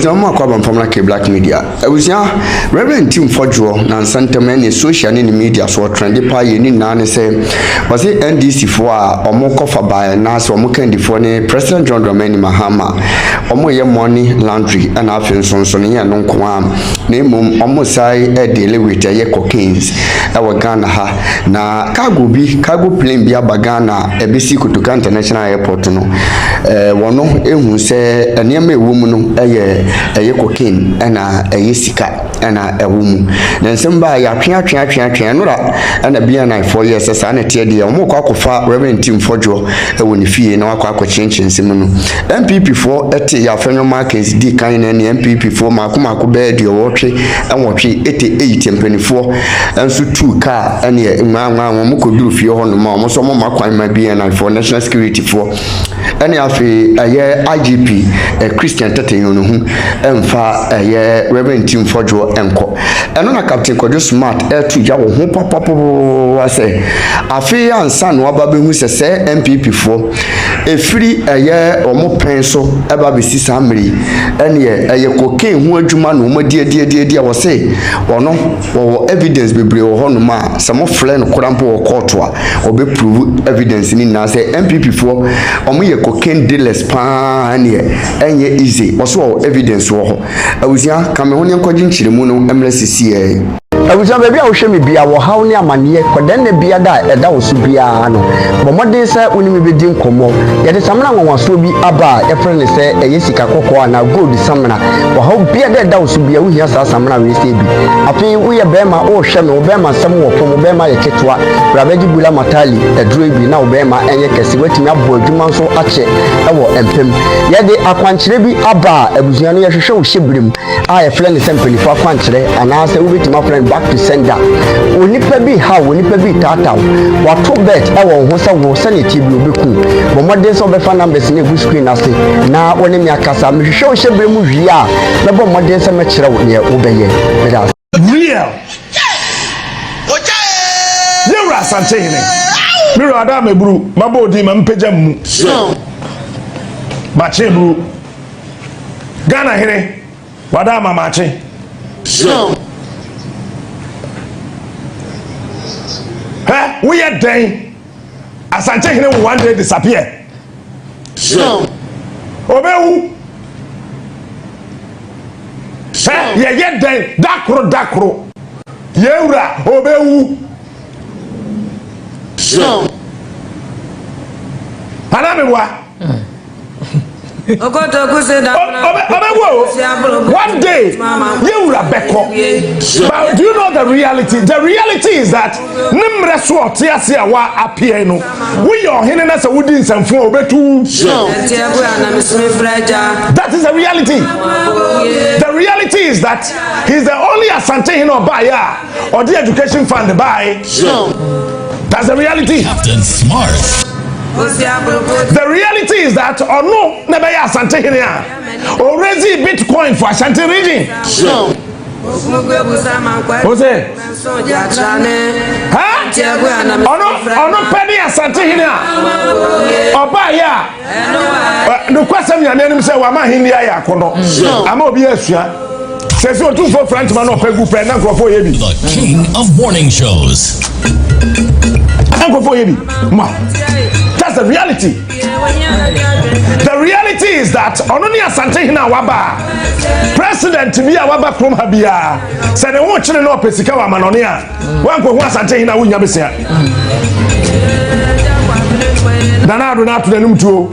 Jama kwa bamfamla ke black media. Awusia Reverend Ntim Fojour na nsantama ne social ne media so trend pa ye ni na ne se was NDC fo a omo kofa ba na so omo kandifo ne President John Dramani Mahama omo ye money laundry na afensonso ne ya no nko a na mum omo sai e deal with ye cocaine e wa Ghana ha na cargo plane bia ba Ghana e besi Kotoka International Airport no wono ehun se enema ewum no eye cocaine na eye sika na ewum na nsamba ya twa no ra na bia na 4 years sa na tie de omo kwakofa Reverend Ntim Fojour ewo ni fie na wakwa chinchin no MPP for ete ya Afenyo Markins di kan na MPP for makomako be de wotwe enwotwe 88 mpanifo enso 2 car ene nwa mo koduru fie ho no ma mo so mo makwan ma bia na for national security for ene afi aye IGP Christian Tatenyo no hu emfa aye Reverend Ntim Fojour enko eno na Captain Kojo Smart tuja wo hu papapo ase afi ansa no aba be hu se MPP for efiri aye omo penso eba be sisa mri ene aye cocaine hu adwuma no mo die wo se ono wo evidence bebre wo hono ma some fle no korampo wo court a obe prove evidence ni na se MPP for omo ye cocaine dealers pa enye easy also evidence wo ho awusia kame ho ne nkwaji nchiremu no emlesisi awusia baby a wo hwe me bia wo haw ne amane kodan na bia da eda wo so bia no bomodin se onimi bedi nkomo ye de samna nwanwaso bi aba e friend se eyesika kokko na gold samna wo haw bia da eda wo so bia wo hia sa samna we se bi afi wo ye bema wo hwe me wo bema sam wo pom bema ye ketwa brabeji bula matali edro bi na wo bema enye kese watimi abo adwuma nso ache ewo empem ye de akwankyere bi aba abusuan no ye hwehwe wo hyebrem a ye friend se mpelifo akwankyere ana se wo betima friend back to sender onipa bi ha onipa bi tata wato bet ewo ho se wo se ne tibi obeku bomode so be fa numbers na egu screen ase na woni mi akasa me hwehwe wo hyebrem wi a na bomode se me kire wo ne wo beye real Yura Asante hene miro ada meburu mabodi mampeja mu mache buru Ghana hene wada mamache we are dying. Asante hene will one day disappear. Obewu. Ye dying. Dakro. Yeura. Obewu. Hanamebwa. One day you will beko. But do you know the reality? The reality is that nimre swot yasia wa appear no. We are hidden as a wooden and for betu. That is the reality. The reality is that he's the only Asante hino buyer or the education fund buy. That's the reality. Captain Smart. The reality is that or no never Asante here already Bitcoin for Ashanti region. Ose ono penny Asante here oba ya no kwasam ya nanim say wa ma hindia ya kono ama obi asua say so two for French man opegu pre na nkofo ye bi the king of morning shows nkofo ye bi ma. That's the reality. The reality is that only Asante hina waba president bi a waba krom ha bia se ne wo kire no pesika wa manone a wanko hu Asante hina wunya besia danado na to nanum tuo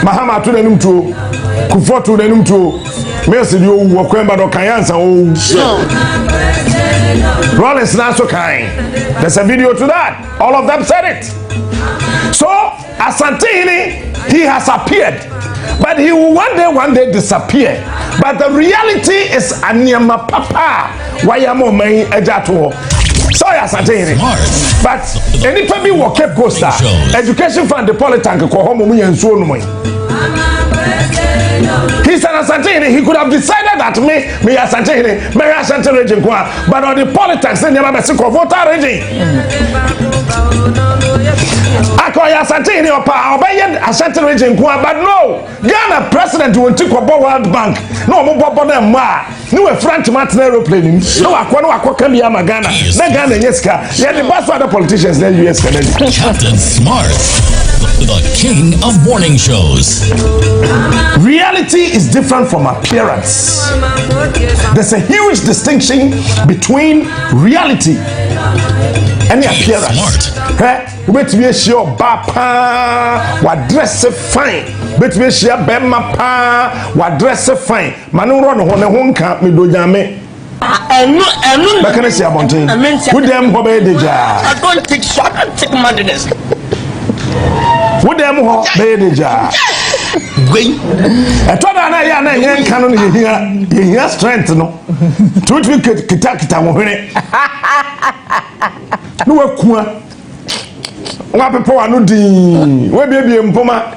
Mahama to nanum tuo Kufo to nanum tuo Mercy di owu okwemba do kanyansa owu Rollins na so kind. There's a video to that. All of them said it. So Asante he has appeared, but he will one day disappear. But the reality is Anyama Papa Wayamo May Ejato. Sorry Asante but any people will keep Costa education fund the Politank ko homo mu yansuo no mo He's an Asantehene. He could have decided that me Asantehene, me Asante region, but on the politics, they never see voter region. Akoya Asantehene opa obeyen Asante region, but no, Ghana president will take a World Bank. No more them ma. No a French Martin aeroplane. No akwa can be Ghana. Na Ghana yeska. Yeah, the best for the politicians then US Canada. Captain Smart, the king of morning shows. Reality is different from appearance. There's a huge distinction between reality and the appearance. Smart. Wait to be sure bapa what dress fine. Wait to be sure bema pa what dress fine. Manu run on a home camp me do jame. Bakanesi abontin. Who them go be deja? I don't take shot, I take madness. Who them ho be deja? Wait. I told her ya na yen canon here strength no. To kita mo hene. No akua. Wa pepo anu din. We bie mpoma.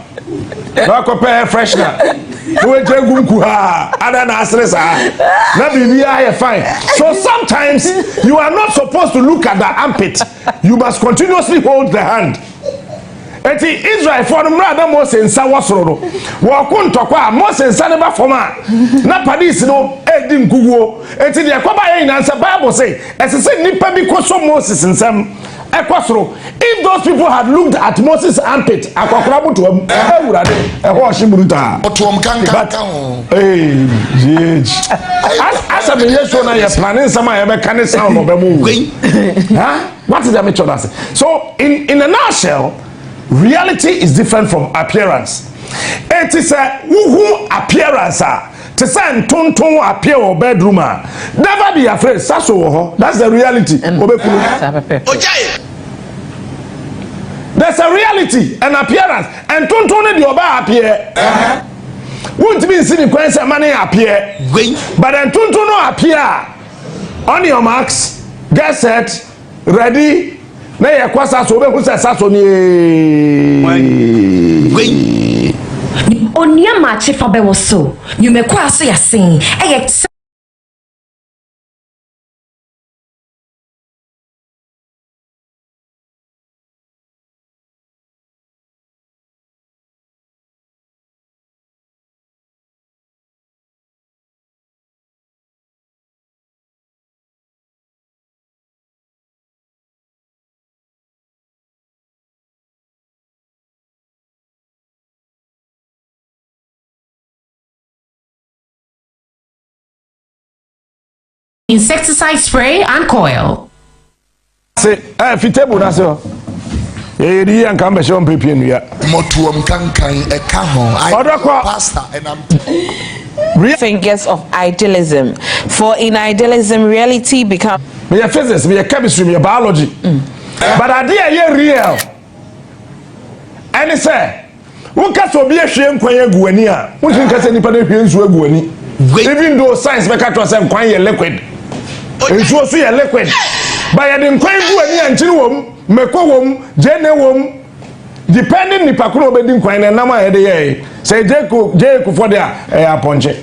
Na ko pe freshener. We jegu nku ha. Ada na asres ha. Na bibi are fine. So sometimes you are not supposed to look at the armpit. You must continuously hold the hand. Eti Israel for the brother Moses nsa wasoro no. Wo kontokwa Moses nsa ne ba foma. Na padis no edi nkuguo. Eti de akoba yin nsa Bible say, esese nipa bi koso Moses nsam. Ekwasoro. If those people had looked at Moses' armpit, akwakora buto am. Ewurade. Eho oshimuruta. Otuom kankan. Hey, as a yeso na ye planning sama ye be kan sound obemu. Huh? What is that me say? So in a nutshell, reality is different from appearance. It is a who appearance to say tonton appear or bedroom. Never be afraid. Saso that's the reality. There's a reality, an appearance, and tonton the oba appear. Won't be seen in question money appear. But then tonton no appear. On your marks, get set, ready. Na ye kwasa so be hu se saso ni onia ma che fa be wo so you me kwa so ya sin e insecticide spray and coil. Say, fitable na so. Di an kan be show pepe nua. Motuom kankan e ka ho. Pastor and I'm fingers of idealism. For in idealism, reality becomes. Me physics, me chemistry, me biology. But idea ye real. And say, who can so be a shame when you go ani a? Who can say nipa na hwe nsu agu ani? Even though science make to say kwan ye liquid. Nsu so ye liquid. But ye den kwan gu ani anchiri wom, meko wom, jene wom. Depending nipa ko obedi kwan na nam a ye de ye. Say Jeko for there aponche.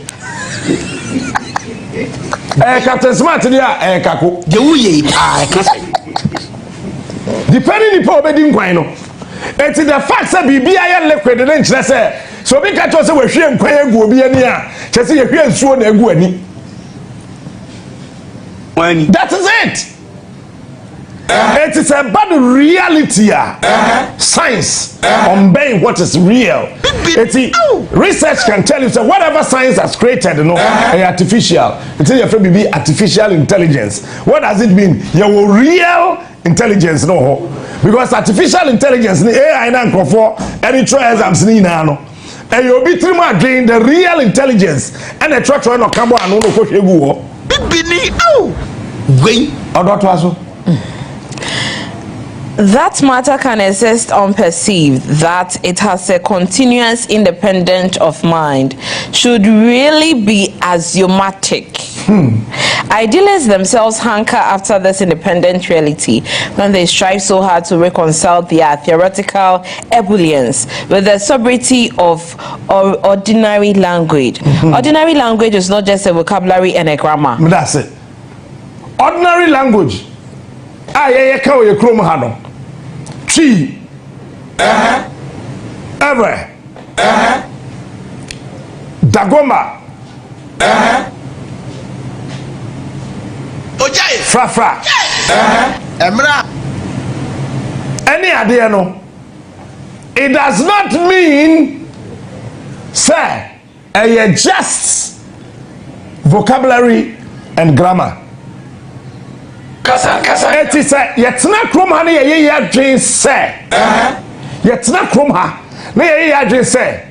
Captain Smart there kako. the uye Depending nipa obedi kwan no. It's the fact that bibi aye liquid den kire say so bi ka to say we hwe nkwan agu obi ani a che say ye hwe nsuo na agu ani. That is it. It is about the reality, science obeying what is real. Research can tell you, so whatever science has created, artificial. It is your be artificial intelligence. What does it mean? Your real intelligence, no, because artificial intelligence, AI na for any trials I'm seeing now. And you'll be three more again the real intelligence and the truck no come on no go bibini wait odo to aso That matter can exist unperceived, that it has a continuous independent of mind, should really be axiomatic. Idealists themselves hanker after this independent reality when they strive so hard to reconcile their theoretical ebullience with the sobriety of ordinary language. Ordinary language is not just a vocabulary and a grammar. That's it. Ordinary language. Tree, ever, Dagoma, Fra, any idea no? It does not mean, sir, a just vocabulary and grammar. It is a yetna krom ha na ye adwen se yetna krom ha na ye adwen se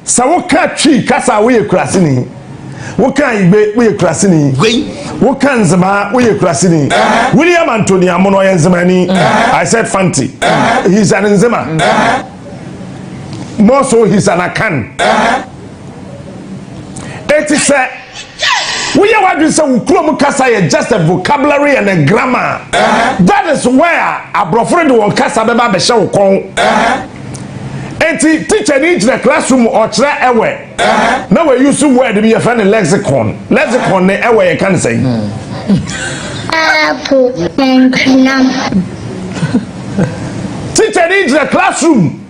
sa wo ka twi kasa wo ye kurasini wo kan igbe wo ye kurasini wo kan nzema wo ye kurasini William Anthony Amono ye nzemani I said Fanti he's an nzema more so he's an akan it is a we are what we say we just a vocabulary and a grammar. That is where a brofriend will kasa beba be show kon. Enti teacher in the classroom or try away. Now we use word to be a friend lexicon. Lexicon ne away you can say. Teacher in the classroom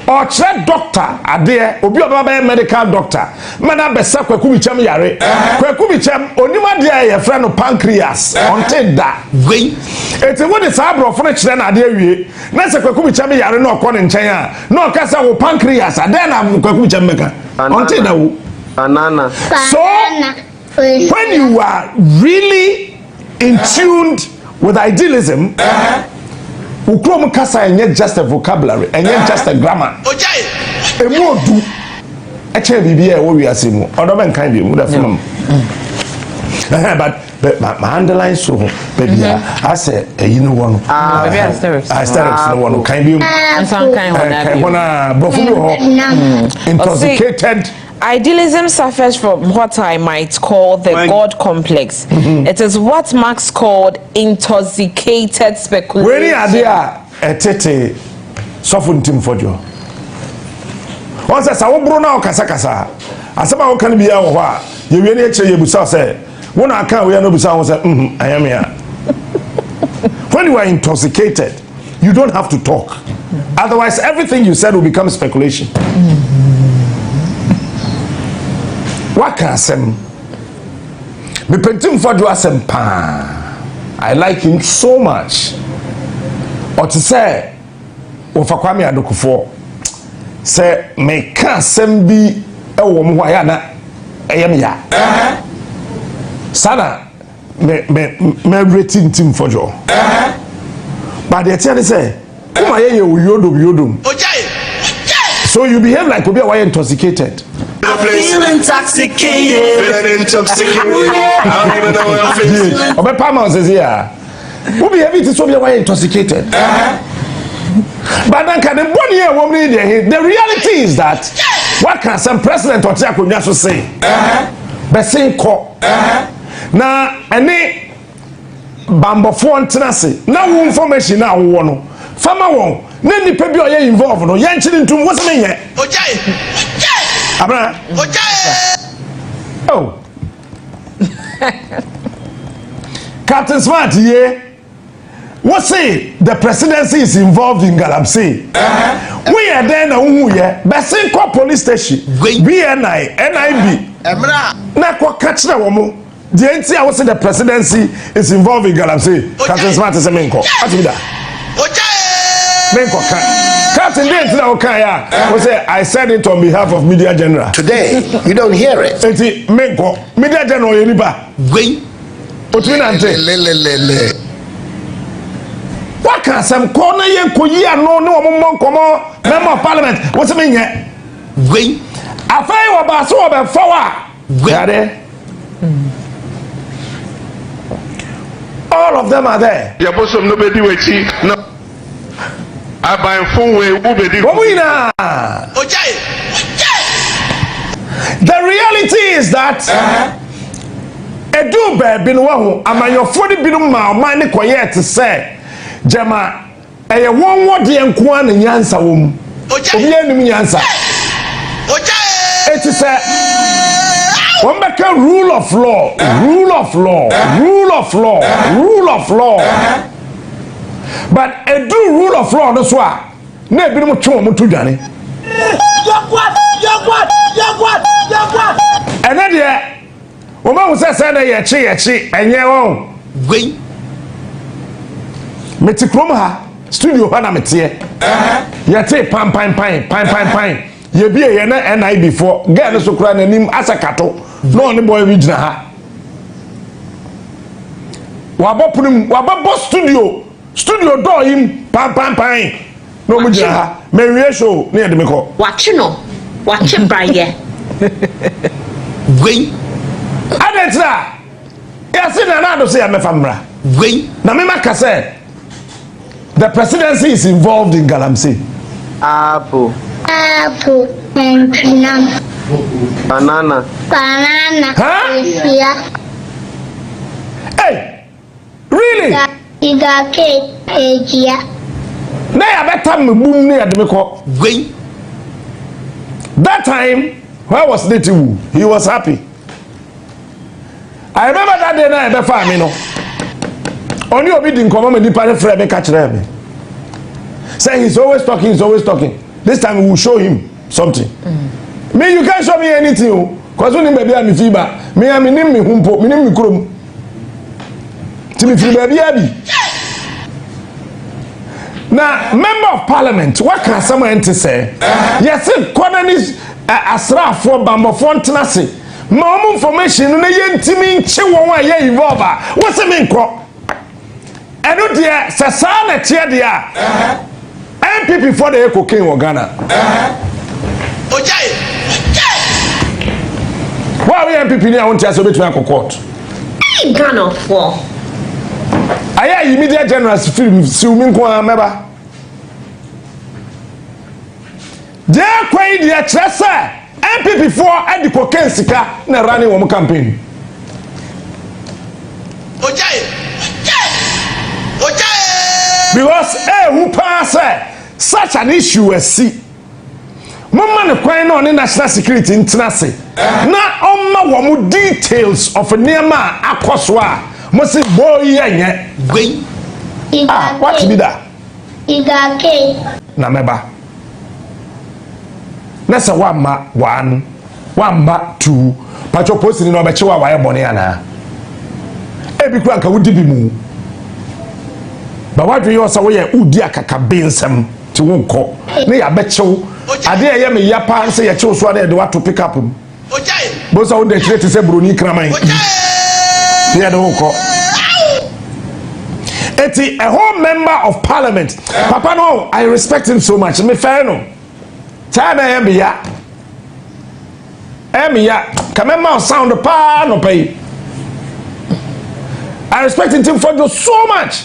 or try doctor ade obi obaba medical doctor mana besa kwaku bicham yare kwaku bicham onima de ye friend no pancreas until da gwe eti wo de sabro fo ne kire na ade awie na se kwaku bicham yare na okọ ne nchen a na okasa wo pancreas ade na kwaku bicham meka until da wo banana. So when you are really in tuned with idealism ukrom kasa enye just a vocabulary enye just a grammar emodu eche bibia e wo wiase mu odo ben kan bi mu da fam but my underline so baby I say you know one baby aesthetics no one kan bi and some kind one bofu intoxicated. Idealism suffers from what I might call the God complex. It is what Marx called intoxicated speculation. When you are there, tete, suffer Ntim Fojour. Once I saw Bruno Kasa, I said, "How can be our you really actually Busa say, when I can't, we are no Busa say, I am here." When you are intoxicated, you don't have to talk. Otherwise, everything you said will become speculation. What can I say? Me Ntim Fojour asem pa. I like him so much. Or to say, Ofa Kwame Adokufo, say me can asem bi ewo mo hwa ya na eyem ya. Sana me rating Ntim Fojour. But they tell say, "Kuma ye uyodom." So you behave like obi a intoxicated. I feel intoxicated. Feeling intoxicated. I don't even know what I'm feeling. Obe Palmer says here. Who be having to so be intoxicated? But then can the body a woman the reality is that what can some president or Tiakunya say? Besin ko. Na any bambo phone tenase. Na wo information na wo no. Fama won. Na nipa bi o ye involved no. Yan chiri ntum wo se me ye. Abra. Oh. Captain Smart here. What say the presidency is involved in Galamsey? We are there na who here. Besin ko police station. BNI, NIB. Na ko catch na womo. The NT I say the presidency is involved in Galamsey. Captain Smart is a menko. Ati da. Menko Captain Dent na okaya. We say I said it on behalf of Media General. Today, you don't hear it. Eti menko Media General yeniba. Gwe. Otwinante. What can some corner yen koyi ano ne omo nkomo member of parliament what say me Gwe. Afenyo ba so be fawa. Gwe. All of them are there. Your bosom nobody wechi. No. Abayfo we ubedi. Womina. The reality is that edu baby no ho amanyofo de binu ma man ne koye te say jama eye wonwo de enko an nyansa wom obi anim nyansa eti say one make a rule of law but edu rule of law no so a na binu mo twe mo to dwane and then yeah woman who says that ye chi enye won gwen meti krom ha studio ha na metie ye te pam ye bie ye na NI before girl so kura na nim asakato no ne boy bi gina ha wababo studio door him pam no mu gina ha me wie show na ye de me ko wachi braye gwen adentra yes na do say am famra gwen na me maka say the presidency is involved in Galamsey. Apple. Banana. Huh? Hey, really? Na ya better me boom near the meko. Gwen. That time, where was Ntim? He was happy. I remember that day na be fa me no. Only obi din komo me nipa frɛ me catch me. Say he's always talking. This time we will show him something. Me you can't show me anything cause when baby am fiba. Me am nim me humpo, me nim me krom. Ti me fi baby abi. Now member of parliament what can someone to say? Yes, colonies asrafo bambofo ntnase. Ma information na ye ntimi nche won a ye involve. What's me nko? Eno de sasa na tie de a MPP for the cocaine in Ghana. Why we MPP ni I want to submit to court? Ghana for. Aya immediate general film siumin ko ameba. Je kwai dia tresa MPP for and the cocaine sika na running one campaign. Because who pass such an issue as see. Mama ne kwan no national security internase. Na omma wo mu details of neema akoso a mo se boy yenye. Gwen. What be that? Igake. Na meba. Na se wamma 1, wamma 2. Pacho post ni no be chewa wa ye bone ana. Ebi kura nka wudi bi mu. But what do you also wear udi akaka bensem ti wonko na ya bechew ade ye me yapa say ya chew so na de what to pick up both of the treat say broni kraman ya de wonko eti a whole member of parliament papa no I respect him so much me fair no time am ya kamema sound pa no pay I respect him for so much.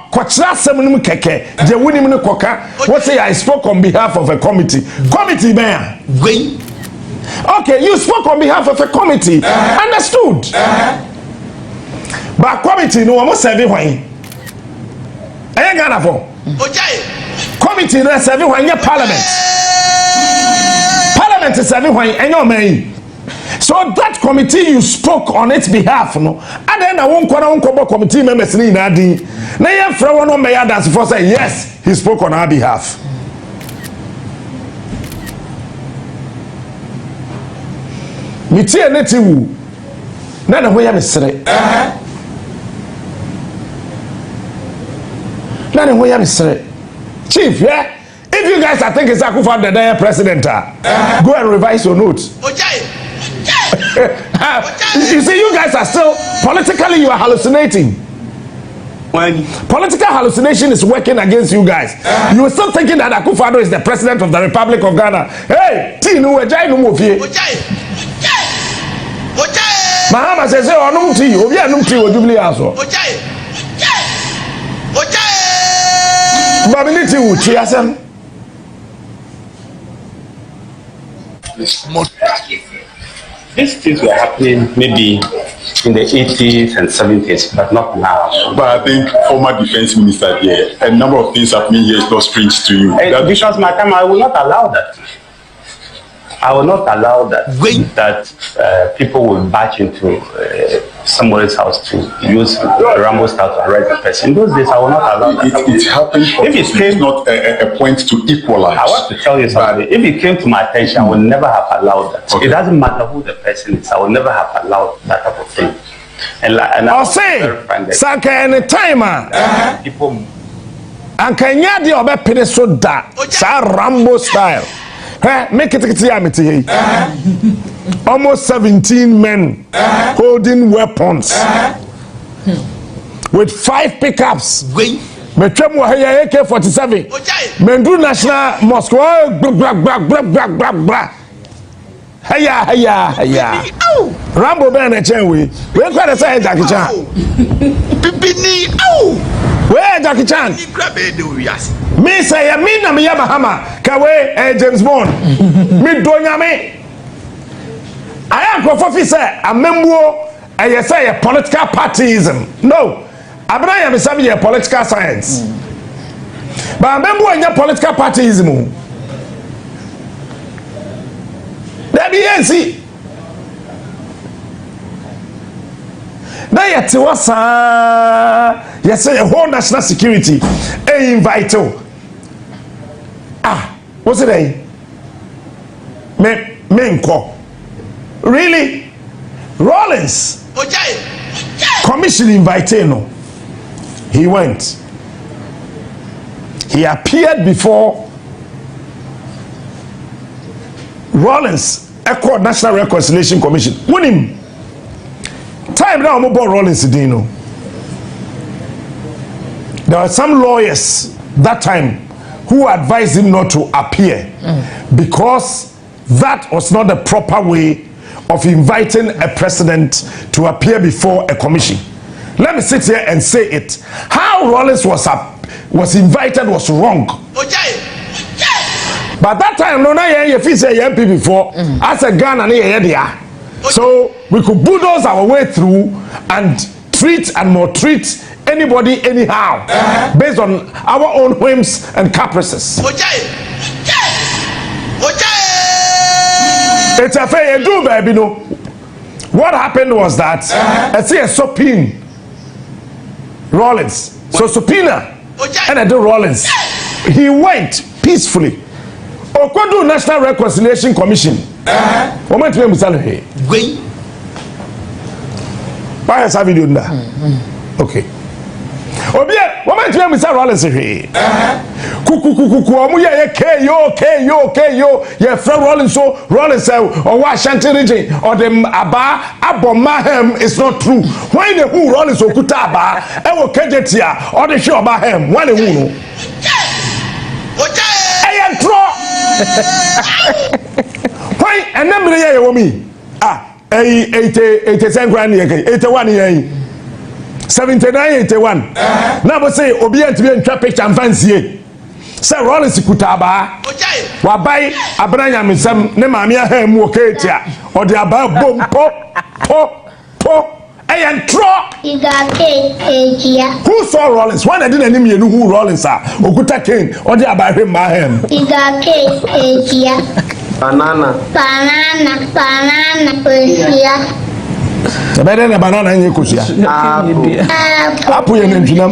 Kwachra semunum keke je wunim ne koka what say I spoke on behalf of a committee man Gwen. okay you spoke on behalf of a committee understood but committee no almost serve hwan Ghana for committee no serve hwan your parliament is serve hwan enyo man. So that committee you spoke on its behalf no and then I won't call committee members ni na din na ye fra won o meya dance for say yes he spoke on our behalf. Me tie na ti wu na ho ya me sere na ho ya me sere chief yeah if you guys are thinking Akufo the president go and revise your notes. You see, you guys are still politically you are hallucinating. When political hallucination is working against you guys, you are still thinking that Akufo is the president of the Republic of Ghana. Hey, Tinu Ejai no mofie. Mahama says, "Oh, no tea, obi anum tea o Jubilee aso." Babiniti uchi asem. These things were happening maybe in the 80s and 70s, but not now. But I think former defense minister there, a number of things happening here is not strange to you. Because my time, I will not allow that. I will not allow that people will barge into somebody's house to use Rambo style to arrest the person. In those days, I will not allow that. It happens. If it came, not a point to equalize. I want to tell you something. If it came to my attention, I would never have allowed that. Okay. It doesn't matter who the person is. I will never have allowed that type of thing. And I'll say, Saka any timer. People. And can you do your best so that Rambo style? Make it almost 17 men holding weapons with 5 pickups. AK-47. Mendu National Mosque. Hiya. Rambo Ben a Chenwe. Where can I say Jackie Chan? Where Jackie Chan? Me say me na me Yamahama Kawe James Bond. Me donya me. I am for say a member I say a political partyism. No. Abraham is a political science. But I member in your political partyism. There be NC. Now yet was yes say a whole national security vital. What's it eh? Menko. Really? Rollins. Commission invited no. He went. He appeared before Rollins, Echo National Reconciliation Commission. Won him. Time now about Rollins Dino. There were some lawyers that time who advised him not to appear because that was not the proper way of inviting a president to appear before a commission. Let me sit here and say it. How Rollins was invited was wrong. But that time, no, you feel say MP before as a Ghana, so we could bulldoze our way through and treat and maltreat anybody anyhow based on our own whims and caprices. It's a fair do, baby. No, what happened was that I see a subpoena Rollins, so subpoena and I do Rollins. He went peacefully. Okodu National Reconciliation Commission. Moment we must here. Why is that video there? Okay. Obia, moment we must Rollins here. Kuku omu ye KO. Ye friend Rollins so Rollins or Washington region or the Aba Abomahem is not true. Why the who Rollins okuta Aba e wo kejetia or the show Abahem one who no. Why and number ye wo me 87 grand 81 ye 79 81 na bo say obi antime ntwa picture amfansie say Rollins kutaba wa bai abranya mesam ne maame aham wo ketia o de aba bom po who saw Rollins? One I didn't name you who Rollins are. Okuta Kane or the about him mahem. Banana. The better than banana in Yakusia. Apple and Enginam.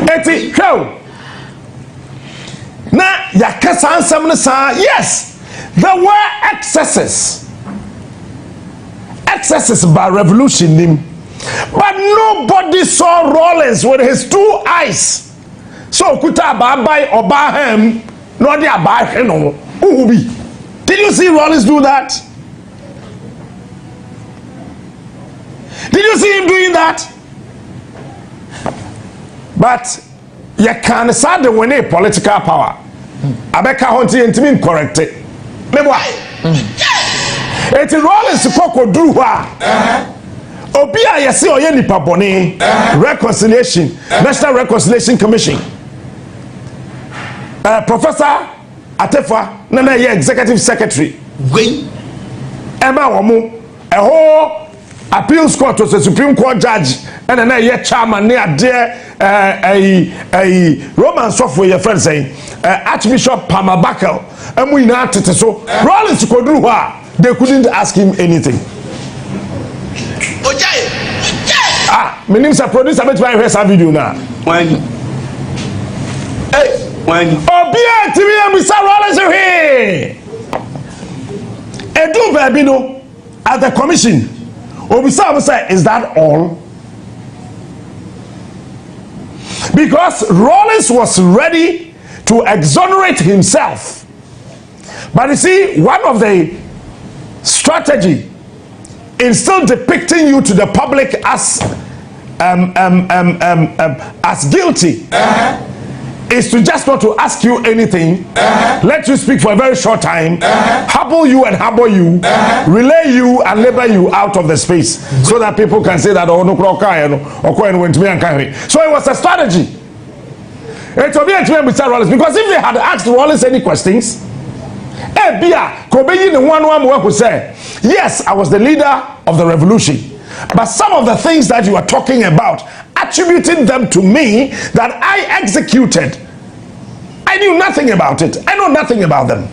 Eti, how? Now, Yakasan Samnasa, yes, there were excesses by revolution, but nobody saw Rollins with his 2 eyes. So kuta babai obahem no dia ba no ubi. Did you see Rollins do that? Did you see him doing that? But you can say the when a political power abeka honti Ntim correct it. It is Rollins koko drew Obi a yesi oye nipa boni reconciliation National Reconciliation Commission Professor Atefa na executive secretary. Emma womu a whole appeals court to the Supreme Court judge and then chairman near there a Roman software your friend saying Archbishop Pamabakel and we not so Rollins could do what they couldn't ask him anything. My name is a producer. I'm going to video now. When Obia TV and Mr. Rollins here. Edu Babino at the commission. Obisa say, is that all? Because Rollins was ready to exonerate himself. But you see, one of the strategy in still depicting you to the public as guilty is to just not to ask you anything, let you speak for a very short time, hobble you and harbor you, relay you and labor you out of the space, so that people can say that, oh no, so it was a strategy. It will be a Mr. Rollins, because if they had asked Rollins any questions, would say, yes, I was the leader of the revolution, but some of the things that you are talking about, attributing them to me that I executed, I knew nothing about it. I know nothing about them.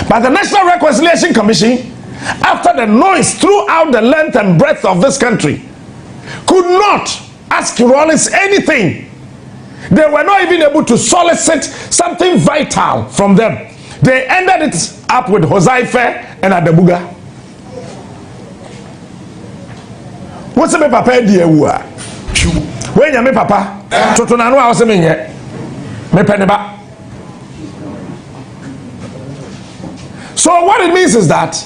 But the National Reconciliation Commission, after the noise throughout the length and breadth of this country, could not ask Rollins anything. They were not even able to solicit something vital from them. They ended it up with Hosaife and Adebuga. What's the papa dear? When you papa, Totonano, I was a minute. So what it means is that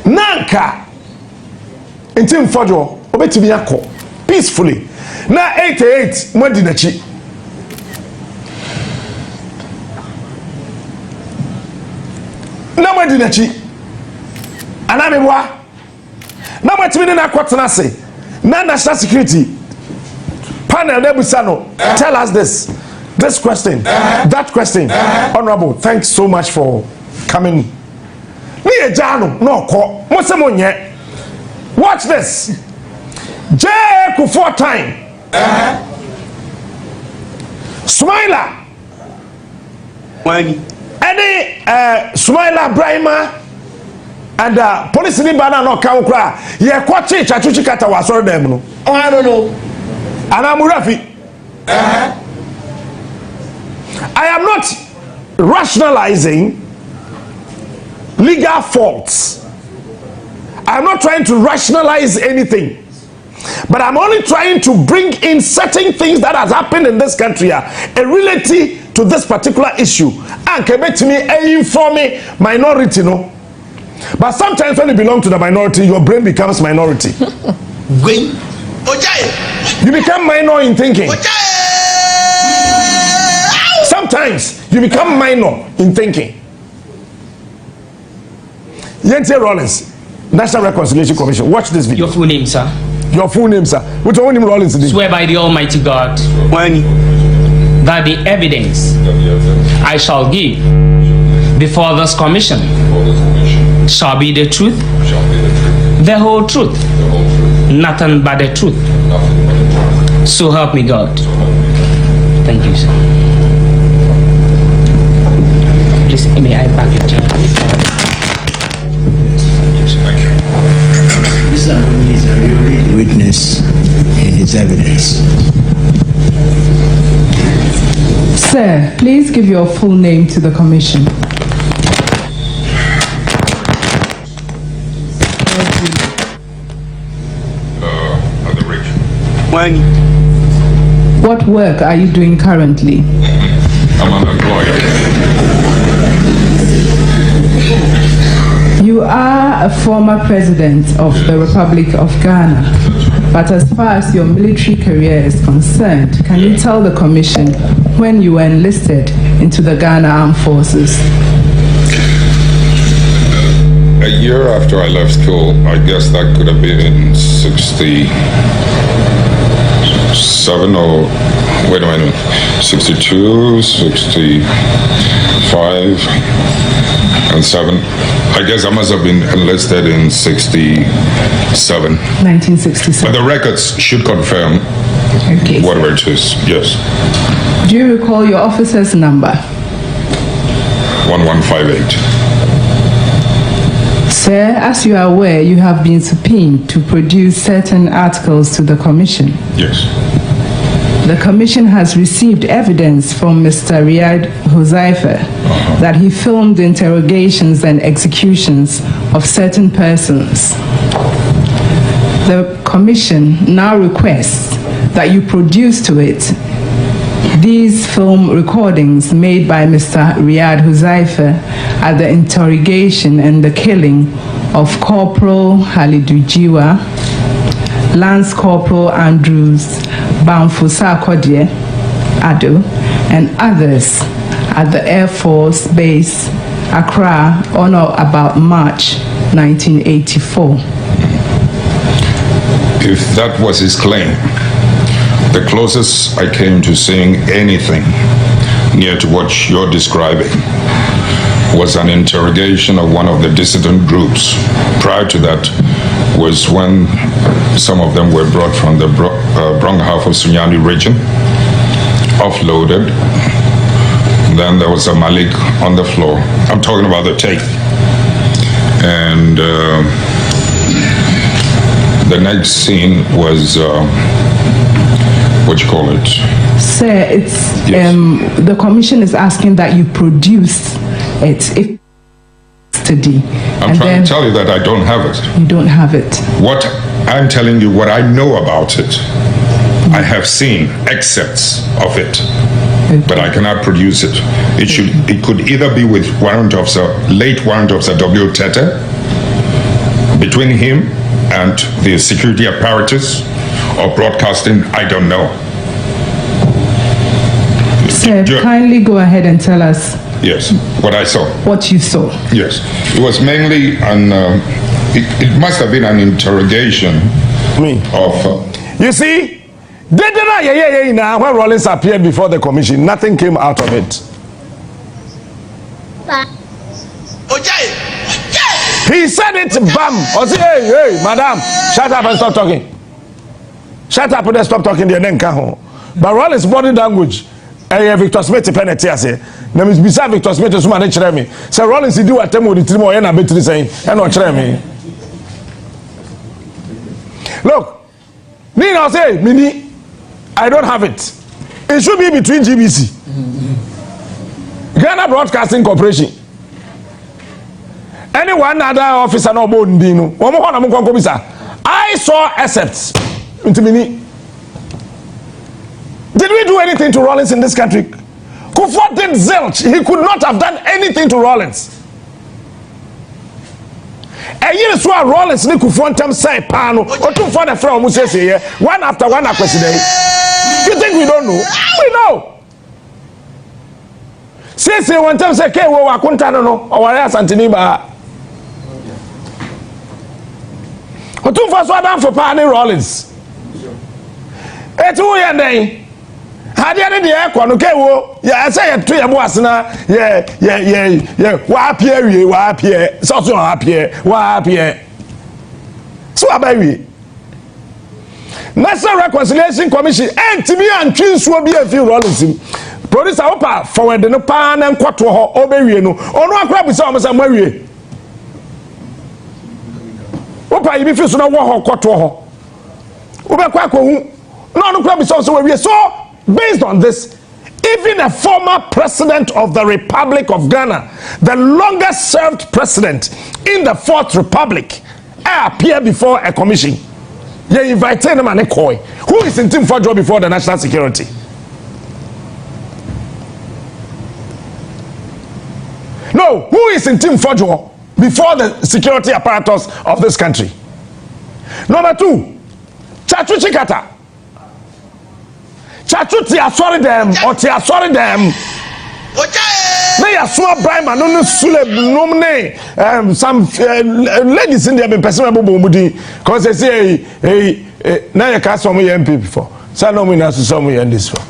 Nanka Ntim Fojour obetibiyako peacefully. Na 88 Modinachi. Na Modinachi. Anamebwa. Na matimi na kwatena se. Na national security panel Nebusano. Tell us this question, that question. Honorable, thanks so much for coming. Ni ejano no ko. Mosemonye. Watch this. J. Kufuor time. Smiler. When any Smiler Brahma and police in Bana no Kaukra, ye kwachi chachuchi kata wasoro dem no. Oh, I don't know. Anamurafi. I am not rationalizing legal faults. I am not trying to rationalize anything. But I'm only trying to bring in certain things that has happened in this country related to this particular issue. And to me, inform me minority, no. But sometimes when you belong to the minority, your brain becomes minority. You become minor in thinking. Sometimes you become minor in thinking. Ntim Rollins, National Reconciliation Commission. Watch this video. Your full name, sir? Your full name, sir. Which one name Rollins? Swear by the Almighty God that the evidence I shall give before this commission shall be the truth, the whole truth, nothing but the truth. So help me God. Thank you, sir. Please, may I back your chair? Is a witness in his evidence. Sir, please give your full name to the commission. What work are you doing currently? I'm unemployed. You are a former president of the Republic of Ghana, but as far as your military career is concerned, can you tell the commission when you were enlisted into the Ghana Armed Forces? A year after I left school, I guess that could have been in 67 or Wait a minute. 62, 65, and 7. I guess I must have been enlisted in 67. 1967. But the records should confirm whatever it is. Yes. Do you recall your officer's number? 1158. Sir, as you are aware, you have been subpoenaed to produce certain articles to the Commission. Yes. The Commission has received evidence from Mr. Riyad Huzaifa that he filmed interrogations and executions of certain persons. The Commission now requests that you produce to it these film recordings made by Mr. Riyad Huzaifa at the interrogation and the killing of Corporal Halidujiwa, Lance Corporal Andrews Bamfusa Kodye Ado, and others at the Air Force Base, Accra, on or about March 1984. If that was his claim, the closest I came to seeing anything near to what you're describing was an interrogation of one of the dissident groups. Prior to that was when some of them were brought from the Brong half of Sunyani region, offloaded. Then there was a Malik on the floor. I'm talking about the tape. And the next scene was what you call it? Sir, it's the Commission is asking that you produce it if today. I'm trying to tell you that I don't have it. You don't have it. What I'm telling you, what I know about it, I have seen excerpts of it, but I cannot produce it. It could either be with late Warrant Officer W. Tete, between him and the security apparatus, or broadcasting, I don't know. Sir, kindly go ahead and tell us. Yes, what I saw. What you saw. Yes, it was mainly it must have been an interrogation of. You see, when Rollins appeared before the Commission, nothing came out of it. He said it, bam. Or say, hey, madam, shut up and stop talking. Shut up and stop talking. But Rollins' body language, Victor Smith penalty say. Na me bisa Victor Smith so man kire me. Say Rollins do atem with the team or na betri say. E no kire me. Look, me now say mini, I don't have it. It should be between GBC, Ghana Broadcasting Corporation. Any one other officer no board ndino. I saw excepts into mini. Did we do anything to Rollins in this country? Kufuor did zilch. He could not have done anything to Rollins. A year so Rollins ni Kufuor Ntim say pano. Otu for the friend say here one after one president. You think we don't know? We know. Say one time say ke wo akunta no o ware asantini ba. Otu for so adam for pan Rollins. Etu ye den. Hadi ade de ekono kewo ya say ye to ye bo asena ye wa apie so wa apie so abawi National Reconciliation Commission ntimi antwi nsuo bi afi Rollins producer opa forward no pa na nkwato ho obewie no ono akra bi say o masa mawie opa yi bi fi so na wo ho kwato ho obekwa akohu no akra bi say o mawie so based on this, even a former president of the Republic of Ghana, the longest served president in the Fourth Republic, appeared before a commission. You invited him and a koi. Who is in Ntim Fojour before the national security? No, who is in Ntim Fojour before the security apparatus of this country? Number two, Chachu Chikata. Chachu ti asori dem or ti asori dem. Na ya so bribe man no sule nomne some ladies in there be person abo bomudi cause they say na ya ka some MP before. Say no me na so some this for.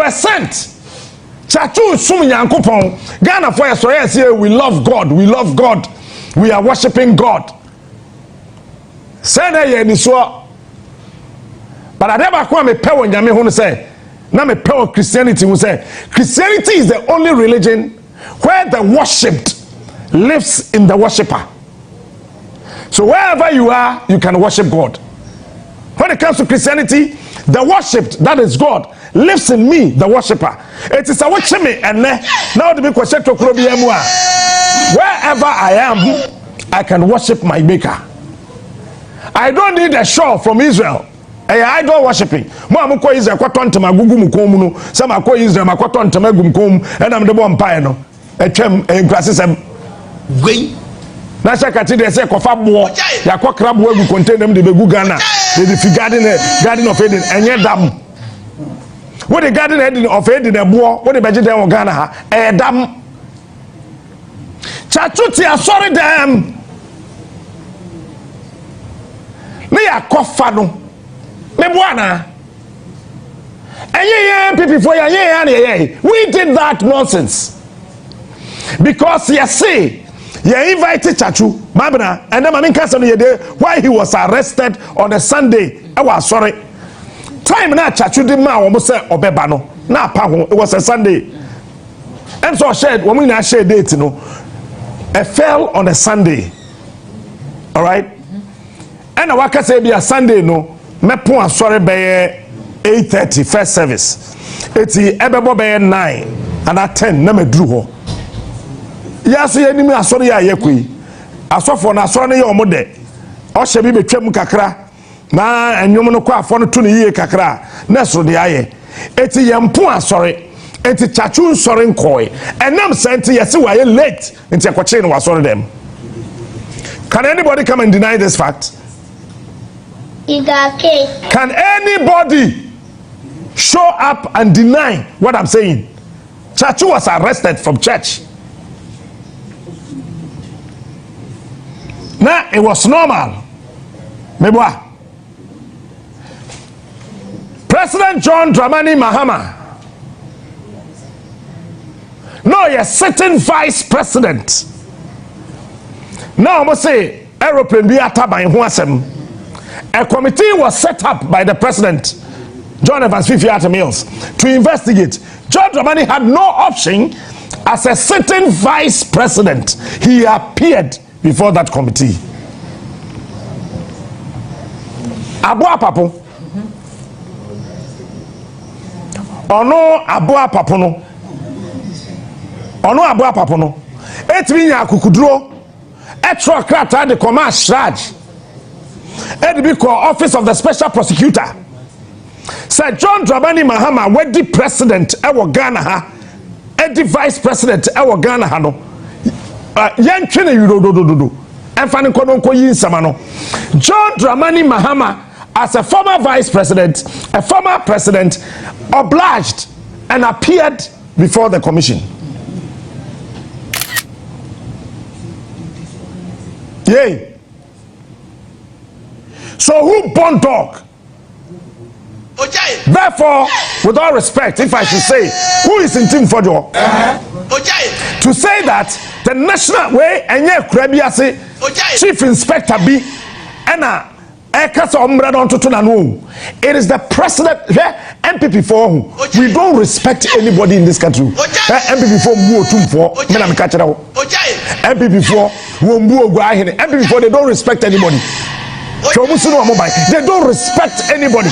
were sent. Chachu sum Yankupon. Ghana for us, here we love God. We love God. We are worshiping God. Say that ye niswa. But I never come a power in Yami who say, now me power Christianity who say, Christianity is the only religion where the worshipped lives in the worshipper. So wherever you are, you can worship God. When it comes to Christianity, the worshipped, that is God, lives in me, the worshipper. It is a worship me and now the question to wherever I am, I can worship my maker. I don't need a show from Israel. I don't worshiping. Mo ko Israel kwato ntama gugu mu kom no. Some ko Israel makwato ntama gum kom and am the bomb pie no. Etwem enkrasesem. Gwen. Na shakati de say kofa bo. Ya kwa krab wo gu container de begu Ghana. De fi garden of Eden enye dam. Wo the garden of Eden e bo, wo the beje dem Ghana ha. Dam. Chachuti asori dem. Me ya kofa no. Me buana. People for we did that nonsense. Because you see, you invited Chachu, Mabna, and then Mamin Castle why he was arrested on a Sunday. I was sorry. Time na Chachu did ma almost say Obebano. Na Pago, it was a Sunday. And so I shared when we share date, you know, it fell on a Sunday. Alright? And I waka say be a Sunday, no. Me pon asore be 8:30 first service. Eti ebebo be 9 and at 10 na me duru ho. Ya so yanimi asore ya yekui. Asofo na asore ne ye omode. O hye bi betwam kakra na enwom no kwa afo no to ne yie kakra na so de aye. Eti yempon asore. Eti chachu nsore nkoi. Enam senti yesi wa ye late enti akoche ne wasore dem. Can anybody come and deny this fact? Can anybody show up and deny what I'm saying? Chachu was arrested from church. Now it was normal. Mebwa. President John Dramani Mahama. No, you're sitting vice president. Now I'm going to say aeroplane be ataba in Huasem. A committee was set up by the president, John Evans Fifi Mills, to investigate. John Dramani had no option as a sitting vice president. He appeared before that committee. Abua Papo. Ono Abua Papo no. Ono Abua Papo no. Etminya kukudro. Etro krata de command Shraj. Edibiko office of the special prosecutor. Sir John Dramani Mahama, wedi president ewo Ghana ha. Edi vice president ewo Ghana ha no. Yentwene yudodododo. Enfani kono nko yinsama no. John Dramani Mahama as a former vice president, a former president, obliged and appeared before the commission. Yay. So who born dog? Therefore, with all respect, if I should say, who is Ntim Fojour? To say that the national way and chief inspector be it is the president MPP for who we don't respect anybody in this country. MPP for MPP for MPP for they don't respect anybody. They don't respect anybody.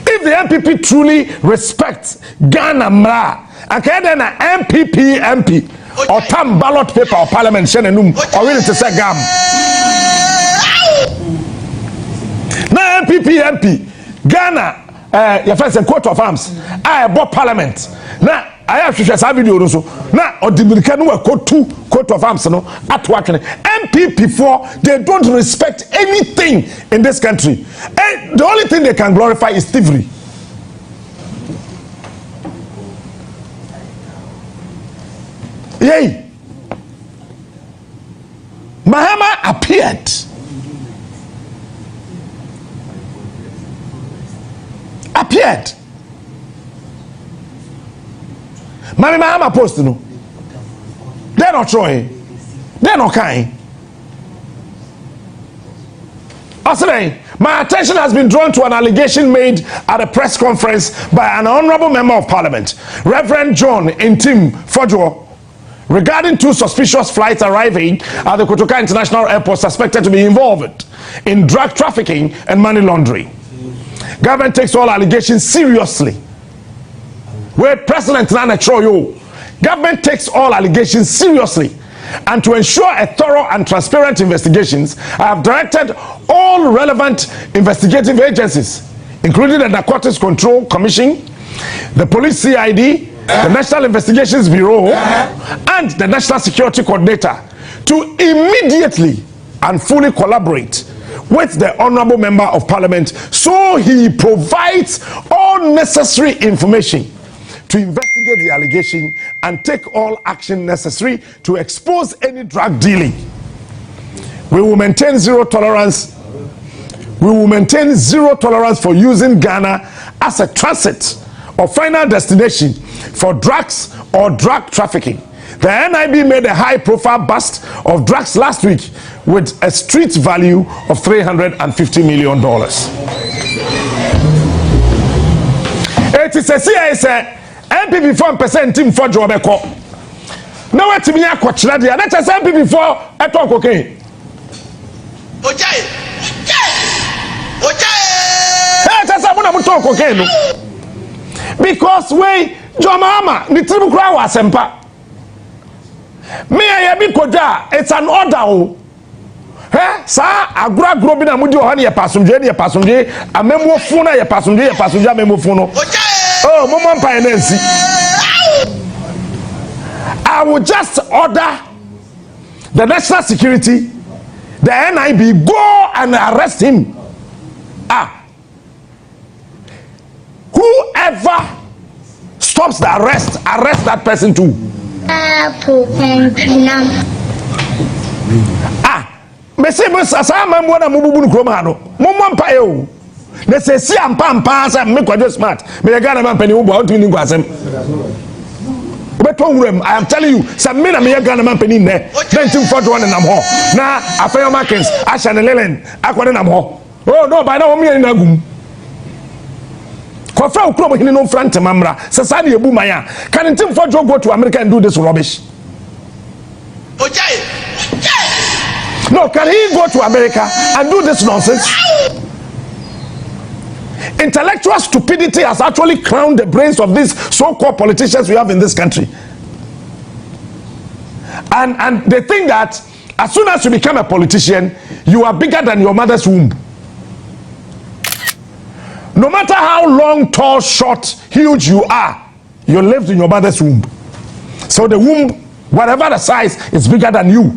If the MPP truly respects Ghana Mra, and then an MPP MP or tam ballot paper or parliament shenenum or really to say gam. Now MPP MP Ghana your first court of arms I bought parliament. Now I have to share some video also. Now or the American court of arms no at work. MPP for they don't respect anything in this country. And the only thing they can glorify is thievery. Yay. Mahama appeared. Mami ma post no. They not trying. They not kind. Also, my attention has been drawn to an allegation made at a press conference by an honorable member of parliament, Reverend John Ntim Fojour, regarding 2 suspicious flights arriving at the Cocain International Airport suspected to be involved in drug trafficking and money laundering. Government takes all allegations seriously. Where President Nana Troyo, government takes all allegations seriously. And to ensure a thorough and transparent investigations, I have directed all relevant investigative agencies, including the Narcotics Control Commission, the Police CID, the National Investigations Bureau, and the National Security Coordinator, to immediately and fully collaborate with the Honorable Member of Parliament so he provides all necessary information to investigate the allegation and take all action necessary to expose any drug dealing. We will maintain zero tolerance. We will maintain zero tolerance for using Ghana as a transit or final destination for drugs or drug trafficking. The NIB made a high-profile bust of drugs last week with a street value of $350 million. It is a CIA MPP 4% Ntim Fojour beko. Now what me akwachira dia na chese MPP 4 eto cocaine. Ojai. Eh chese mo na mo to cocaine no. Because we Jomama ni tribu kra wa sempa. Me ya bi koja, it's an order o. Sa agro bi na mudi o ha na ye pasumdwe amemo fu na ye pasumdwe amemo fu no. Oh, Mama Nancy. I will just order the national security, the NIB, go and arrest him. Whoever stops the arrest that person too. Messi, asa mambo na mububu nukroma no. Mama Mpayo. They say, see, I'm pass and make what smart. May I get a man penny over to you? I am telling you, some men are me a gun man penny there. Then 2 4 1 and I'm home. Now, Afenyo Markins, Ashan and Lelen, Aquan and home. Oh, no, by now, me and Nagum. Kofra Ukro in no front of Mamra, Sasani Bumaya. Can Ntim Fojour go to America and do this rubbish? No, can he go to America and do this nonsense? Intellectual stupidity has actually crowned the brains of these so-called politicians we have in this country. And they think that as soon as you become a politician, you are bigger than your mother's womb. No matter how long, tall, short, huge you are, you lived in your mother's womb. So the womb, whatever the size, is bigger than you.